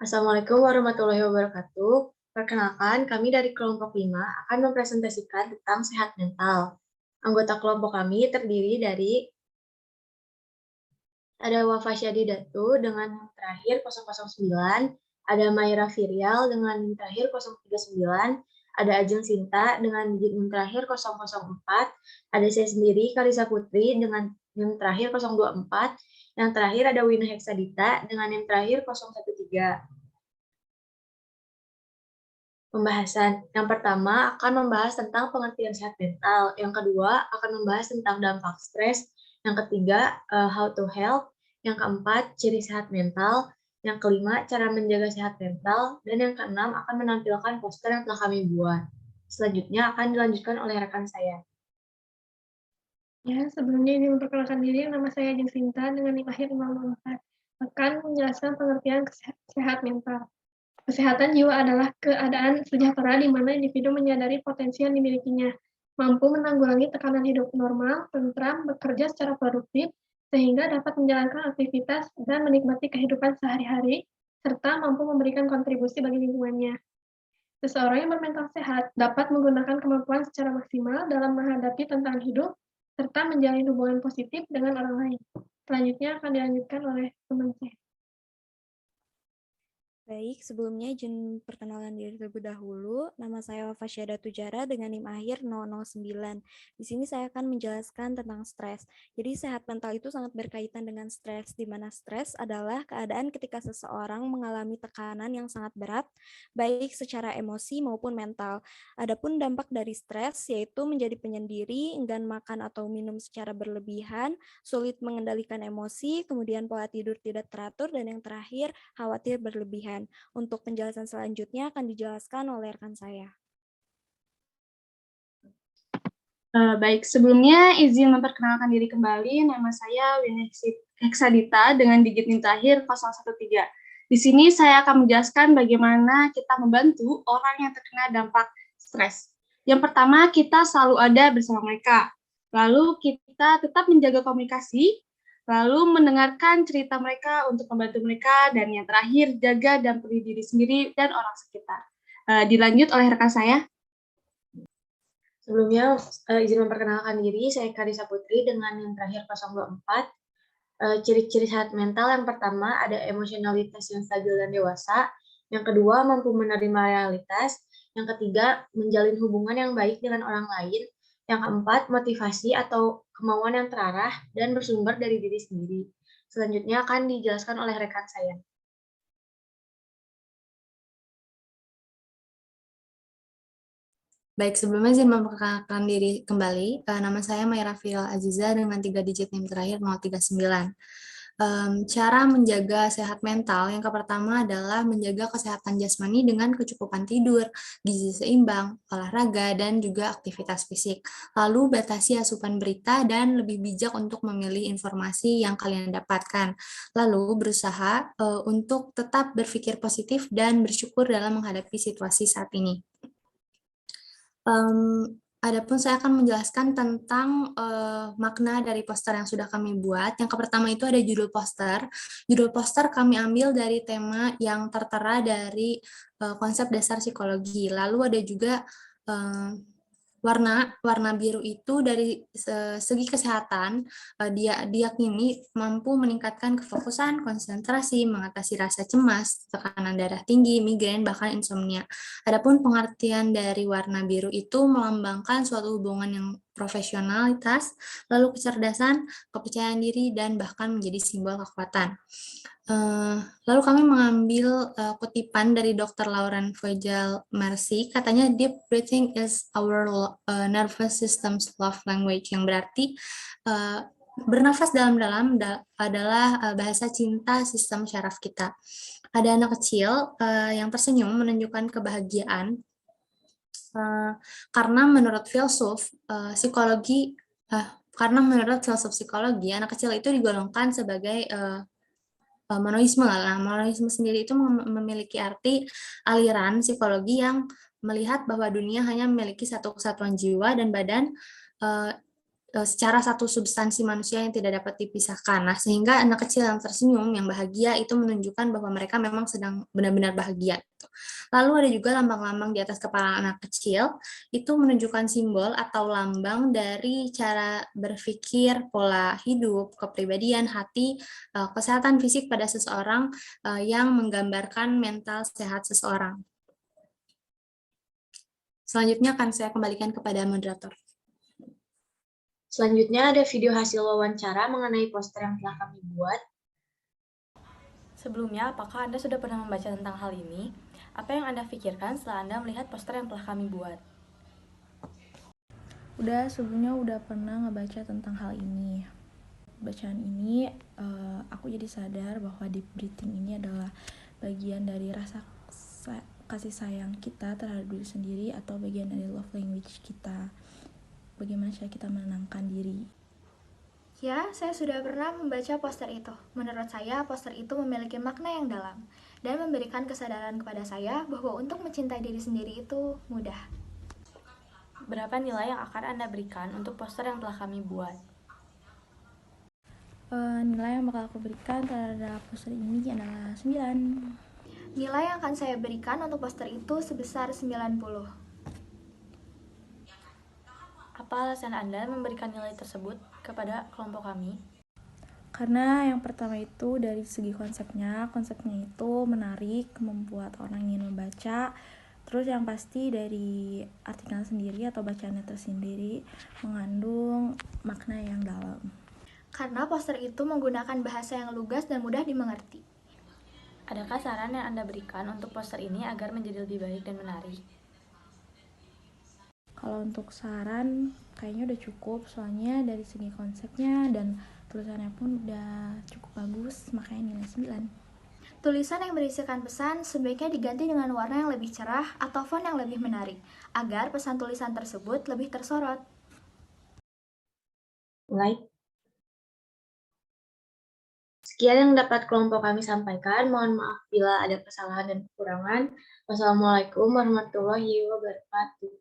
Assalamualaikum warahmatullahi wabarakatuh. Perkenalkan, kami dari kelompok 5 akan mempresentasikan tentang sehat mental. Anggota kelompok kami terdiri dari ada Wafa Syadidatu dengan NIM terakhir 009, ada Maira Virial dengan NIM terakhir 039, ada Ajeng Sinta dengan NIM terakhir 004, ada saya sendiri Karisa Putri dengan NIM terakhir 024, yang terakhir ada Wina Heksadita dengan NIM terakhir 013. Pembahasan yang pertama akan membahas tentang pengertian sehat mental, yang kedua akan membahas tentang dampak stres, yang ketiga how to help, yang keempat ciri sehat mental, yang kelima cara menjaga sehat mental, dan yang keenam akan menampilkan poster yang telah kami buat. Selanjutnya akan dilanjutkan oleh rekan saya. Ya, sebelumnya ingin memperkenalkan diri, nama saya Ajeng Sinta dengan NIM akhir 504. Akan menjelaskan pengertian sehat mental. Kesehatan jiwa adalah keadaan sejahtera di mana individu menyadari potensi yang dimilikinya, mampu menanggulangi tekanan hidup normal, tentram, bekerja secara produktif, sehingga dapat menjalankan aktivitas dan menikmati kehidupan sehari-hari, serta mampu memberikan kontribusi bagi lingkungannya. Seseorang yang bermental sehat dapat menggunakan kemampuan secara maksimal dalam menghadapi tantangan hidup, serta menjalin hubungan positif dengan orang lain. Selanjutnya akan dilanjutkan oleh teman saya. Baik, sebelumnya izin perkenalan diri terlebih dahulu. Nama saya Wafa Syada Tujara dengan NIM akhir 009. Di sini saya akan menjelaskan tentang stres. Jadi sehat mental itu sangat berkaitan dengan stres, di mana stres adalah keadaan ketika seseorang mengalami tekanan yang sangat berat, baik secara emosi maupun mental. Adapun dampak dari stres yaitu menjadi penyendiri, enggan makan atau minum secara berlebihan, sulit mengendalikan emosi, kemudian pola tidur tidak teratur, dan yang terakhir khawatir berlebihan. Untuk penjelasan selanjutnya akan dijelaskan oleh rekan saya. Baik, sebelumnya izin memperkenalkan diri kembali. Nama saya Wina Heksadita dengan digit NIM terakhir 013. Di sini saya akan menjelaskan bagaimana kita membantu orang yang terkena dampak stres. Yang pertama, kita selalu ada bersama mereka. Lalu kita tetap menjaga komunikasi, lalu mendengarkan cerita mereka untuk membantu mereka, dan yang terakhir, jaga dan peduli diri sendiri dan orang sekitar. Dilanjut oleh rekan saya. Sebelumnya, izin memperkenalkan diri, saya Karisa Putri dengan yang terakhir 024. Ciri-ciri sehat mental yang pertama ada emosionalitas yang stabil dan dewasa, yang kedua mampu menerima realitas, yang ketiga menjalin hubungan yang baik dengan orang lain, yang keempat motivasi atau kemauan yang terarah dan bersumber dari diri sendiri. Selanjutnya akan dijelaskan oleh rekan saya. Baik, sebelumnya izin memperkenalkan diri kembali. Nama saya Maira Virial Aziza dengan 3 digit NIM terakhir 039. Cara menjaga sehat mental yang pertama adalah menjaga kesehatan jasmani dengan kecukupan tidur, gizi seimbang, olahraga, dan juga aktivitas fisik. Lalu batasi asupan berita dan lebih bijak untuk memilih informasi yang kalian dapatkan. Lalu berusaha untuk tetap berpikir positif dan bersyukur dalam menghadapi situasi saat ini. Adapun saya akan menjelaskan tentang makna dari poster yang sudah kami buat. Yang pertama itu ada judul poster. Judul poster kami ambil dari tema yang tertera dari konsep dasar psikologi. Lalu ada juga warna biru itu dari segi kesehatan dia diyakini mampu meningkatkan kefokusan, konsentrasi, mengatasi rasa cemas, tekanan darah tinggi, migrain, bahkan insomnia. Adapun pengertian dari warna biru itu melambangkan suatu hubungan yang profesionalitas, lalu kecerdasan, kepercayaan diri, dan bahkan menjadi simbol kekuatan. Lalu kami mengambil kutipan dari Dr. Lauren Vogel Mercy, katanya deep breathing is our nervous system's love language, yang berarti bernafas dalam-dalam adalah bahasa cinta sistem syaraf kita. Ada anak kecil yang tersenyum menunjukkan kebahagiaan karena menurut filsuf psikologi, anak kecil itu digolongkan sebagai monoisme. Nah, monoisme sendiri itu memiliki arti aliran psikologi yang melihat bahwa dunia hanya memiliki satu kesatuan jiwa dan badan secara satu substansi manusia yang tidak dapat dipisahkan. Nah, sehingga anak kecil yang tersenyum, yang bahagia, itu menunjukkan bahwa mereka memang sedang benar-benar bahagia. Lalu ada juga lambang-lambang di atas kepala anak kecil, itu menunjukkan simbol atau lambang dari cara berpikir, pola hidup, kepribadian, hati, kesehatan fisik pada seseorang yang menggambarkan mental sehat seseorang. Selanjutnya akan saya kembalikan kepada moderator. Selanjutnya ada video hasil wawancara mengenai poster yang telah kami buat. Sebelumnya, apakah Anda sudah pernah membaca tentang hal ini? Apa yang Anda pikirkan setelah Anda melihat poster yang telah kami buat? Sebelumnya udah pernah ngebaca tentang hal ini. Bacaan ini aku jadi sadar bahwa deep breathing ini adalah bagian dari rasa kasih sayang kita terhadap diri sendiri atau bagian dari love language kita. Bagaimana cara kita menenangkan diri. Ya, saya sudah pernah membaca poster itu. Menurut saya, poster itu memiliki makna yang dalam dan memberikan kesadaran kepada saya bahwa untuk mencintai diri sendiri itu mudah. Berapa nilai yang akan Anda berikan untuk poster yang telah kami buat? Nilai yang bakal aku berikan terhadap poster ini adalah 9. Nilai yang akan saya berikan untuk poster itu sebesar 90. Apa alasan Anda memberikan nilai tersebut kepada kelompok kami? Karena yang pertama itu dari segi konsepnya itu menarik, membuat orang ingin membaca. Terus yang pasti dari artikel sendiri atau bacaannya tersendiri mengandung makna yang dalam. Karena poster itu menggunakan bahasa yang lugas dan mudah dimengerti. Adakah saran yang Anda berikan untuk poster ini agar menjadi lebih baik dan menarik? Kalau untuk saran, kayaknya udah cukup, soalnya dari segi konsepnya dan tulisannya pun udah cukup bagus, makanya nilai 9. Tulisan yang berisikan pesan sebaiknya diganti dengan warna yang lebih cerah atau font yang lebih menarik, agar pesan tulisan tersebut lebih tersorot. Mulai. Sekian yang dapat kelompok kami sampaikan. Mohon maaf bila ada kesalahan dan kekurangan. Wassalamualaikum warahmatullahi wabarakatuh.